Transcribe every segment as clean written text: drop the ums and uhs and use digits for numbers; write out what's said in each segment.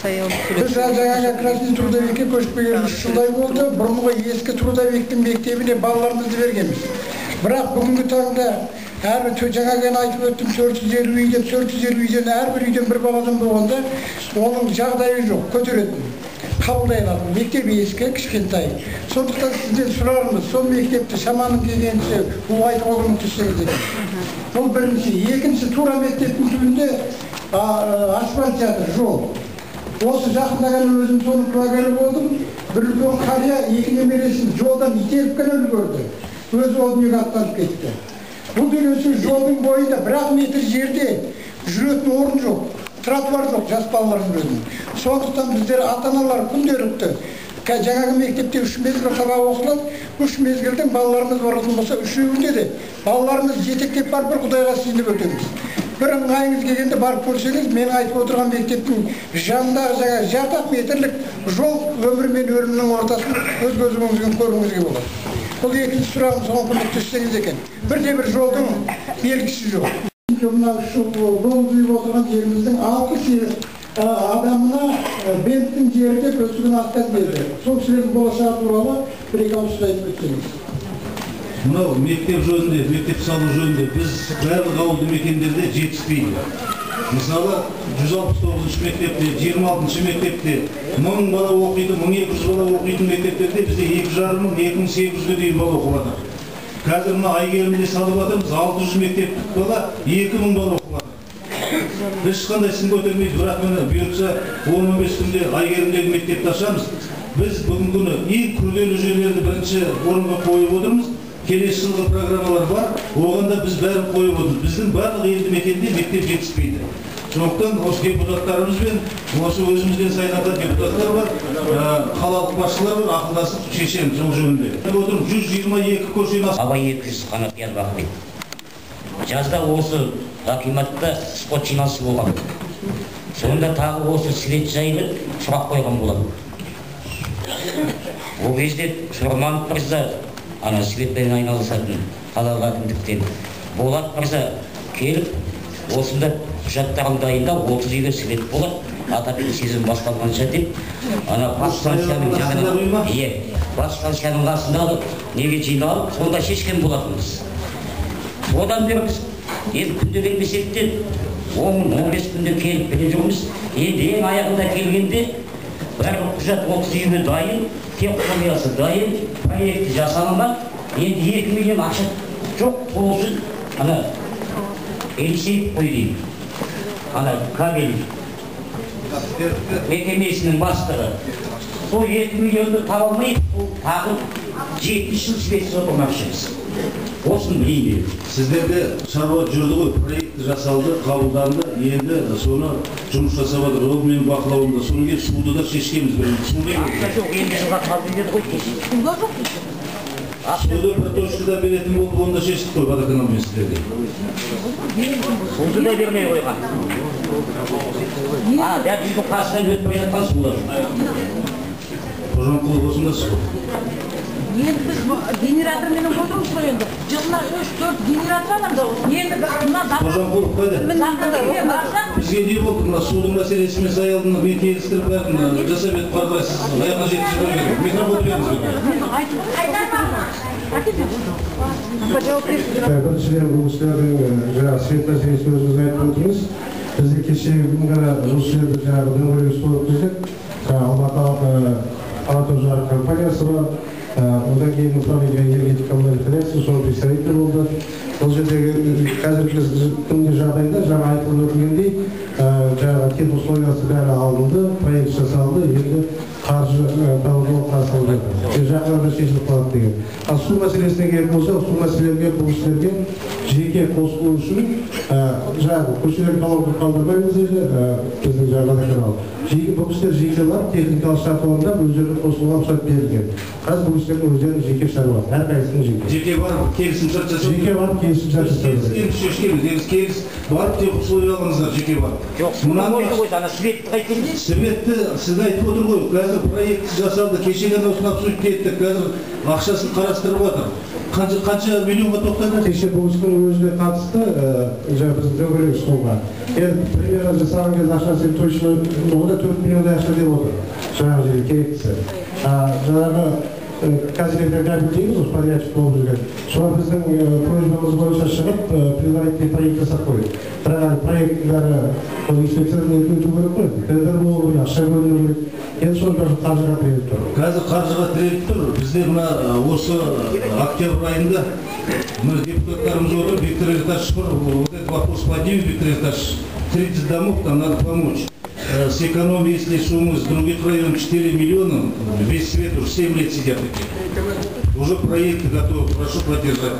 Біз жаңағы Красный Трудовикке көшіп келгеніміз 3 жылдай болды. Бұрынғы ескі Трудовиктің мектебіне балаларымызды бергенбіз. Бірақ бүгінгі таңда әрбір жаңа айтып өттім 450 үйден 450 үйден әрбір үйден бір баладан болғанда оның жағдайы жоқ, көтеретін. Қабылдай алатын мектеп ескі, кішкентай. Сондықтан сізден сұрарымыз, сол мектепті шаманың келгенше ұлғайтуға көмектессеңіз екен. Бұл бірінші. Екінші, тура мектептің түбінде асфальт жатыр, жол. Осы жақында ғана өзім соны куәгері болдым. Бір үлкен қария екі немересін жолдан итеріп қана үлгерді. Өзі ол дүниеге аттанып кетті. Бұл деген сөз жолдың бойында 1 метр жерде жүретін орын жоқ. Тротуар жоқ жас балалардың өзінің. Сондықтан біздер ата-аналар күнделікті жаңағы мектепте 3 мезгіл сабақ оқылады. 3 мезгілдің балаларымыз баратын болса, үшеуінде де балаларымыз жетектеп барып бір Құдайға сыйынып өтеміз. Бір ыңғайыңыз келгенде барып көрсеңіз, мен айтып отырған мектептің жанындағы жаңағы 6 метрлік жол өмір мен өлімнің ортасын өз көзіңізбен көруіңізге болады. Бұл екінші сұрағым, соған көмектессеңіз екен. Бірде-бір жолдың белгісі жоқ. Мына жол күйіп отырған жеріміздің 6 адамына бенттің жерінде көсігін аттан берді. Сол кісілердің болашағы туралы бір-екі ауыз сөз айтып өтсеңіз. Мынау мектеп жөнінде, мектеп салу жөнінде біз барлық ауылды мекендерде жетіспейді. Мысалы, 169 мектепте, 26 мектепте 1000 бала оқиды, 1200 бала оқитын мектептерде бізде 2500-2800-ге дейін бала оқып жатыр. Қазір мына Айгерімде салып жатырмыз, 600 мектептік бала 2000 бала оқып жатыр. Ешқандай сын көтермейді, бірақ мені бұйыртса 10-15 күнде Айгерімдегі мектепті ашамыз. Біз бүгінгі күні ең күрделі жүйелерді бірінші орынға қойып отырмыз. Келесі жылғы программалар бар, оғанда біз бәрін қойып отырмыз. Біздің барлық елді мекенде мектеп жетіспейді. Сондықтан осы депутаттарымызбен, осы өзімізден сайланған депутаттар бар, қалалық басшылар бар, ақылдасып шешеміз сол жөнінде. Отырып 122 көшені Абай 200 қанат Янбақпен. Жазда осы акиматта спорт жиналысы болған. Сонда тағы осы свет жайлы сұрақ қойған болады. Ол кезде Шорманов мырза светпен айналысатын қалалық әкімдіктен Болат мырза келіп, осында құжаттарын дайындап 30 үйге свет болады. Атапен сезім басталғанша деп, бас станцияның жағынан, бас станцияның қасындағы неге жиналып, сонда шешкен болатынбыз. Одан бері біз енді күнде келмесек те 10-15 күнде келіп келе жүрміз. Енді ең аяғында келгенде бір құжат 30 үйге дайын, технологиясы дайын, проекті жасалынған. Енді 2 миллион ақша жоқ, толсын Елисеев қой деймін. Кабель мекемесінің бастығы. Сол 2 миллионды таба алмай, тағы 70 жыл светсіз отырмақшымыз. Осыны білейін деп. Сіздерде шаруа жүрді ғой, проект жасалды, қабылданды, енді соны жұмыс жасап жатыр. Ол менің бақылауымда. Соны келіп суды да шешкеміз бірінші. Суды жоқ, енді жылға қабылдеді ғой кешін. Суда жоқ. Суды бір точкада беретін болды, онда шештік қой, водоканалмен сіздерде. Суды да бермей қойған. Дәп үйдің қасынан өтіп жатқан сулар. Қожамқұлов осындасыз ғой. Енді біз генератормен отырмыз ғой енді. Жылына 3-4 генератор аламды. Енді мына Қожамқұлов қайда? Бізге не болды? Мына судың мәселесімен саялдың мен келістіріп бәрін жасап етіп қарбайсыз. Аяққа жеткізіп бермеді. Микрофон беріңіз. Біріншіден бұл кісілердің свет мәселесі өзіңіз айтып отырмыз. Бізде кешегі күн ғана осы жерде дөңгелек стол өткіздік. Алматы Алатау жарық компаниясы бар. Одан кейін управление энергетикалық референция, соның представитель болды. Бұл жердегі қазіргі күнгі жағдайда жаңа айтылып өтілгендей, жаңағы кент условиясы бәрі алынды, проект жасалды, енді қаржы дауылы қарсалды. Жақында шешіліп қалады деген. Ал су мәселесіне келетін болса, су мәселелерге бұл кісілерге жеке қосылу үшін жаңағы көшелер қалдырмаймыз дейді, біздің жағдайда канал. Бұл кісілер жеке бар, техникалық шарттарында өздеріне қосылуға рұқсат берілген. Қазір бұл кісілердің өздерінің жеке шаруа, әрқайсысының жеке. Жеке барып келісімшарт жасау. Жеке барып келісімшарт жасау. Шешкеміз, келіс барып тек условия алыңыздар, жеке барып. Жоқ, светті қайтеміз. Светті сіз айтып отыр ғой, қазір проект жасалды, кешеден осынап сөйтіп кеттік, қазір ақшасын қарастырып отыр. Қанша миллионға тоқтады? Кеше бұл істің өзіне қатысты жаңа біздің дөңгелек столға. Енді примерно жасаған кезде ақша сен точно онда 4 миллиондай ақша деп отыр. Жаңағы жерге керектісі. Жаңағы қазіргі график дейміз осы подрядчик болып жүрген. Соны біздің просьбамыз бойынша шығып предварительный проект жасап қойдық. Бірақ проекттің бәрі инспекциядан өту керек қой. Тендер болу керек, ақша бөліну керек. Енді сол қаржыға тіреліп тұр. Қазір қаржыға тіреліп тұр. Бізде мына осы октябрь айында депутаттарымыз отыр, Виктор Ильич, вот этот вопрос поднимем, Виктор Ильич, 30 домов, там надо помочь. Сэкономим, если суммы с других районов 4 миллиона, весь свет уже 7 лет сидят такие. Уже проекты готовы, прошу поддержать.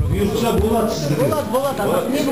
Бұйыртса болады сіздерге. Болады, болады.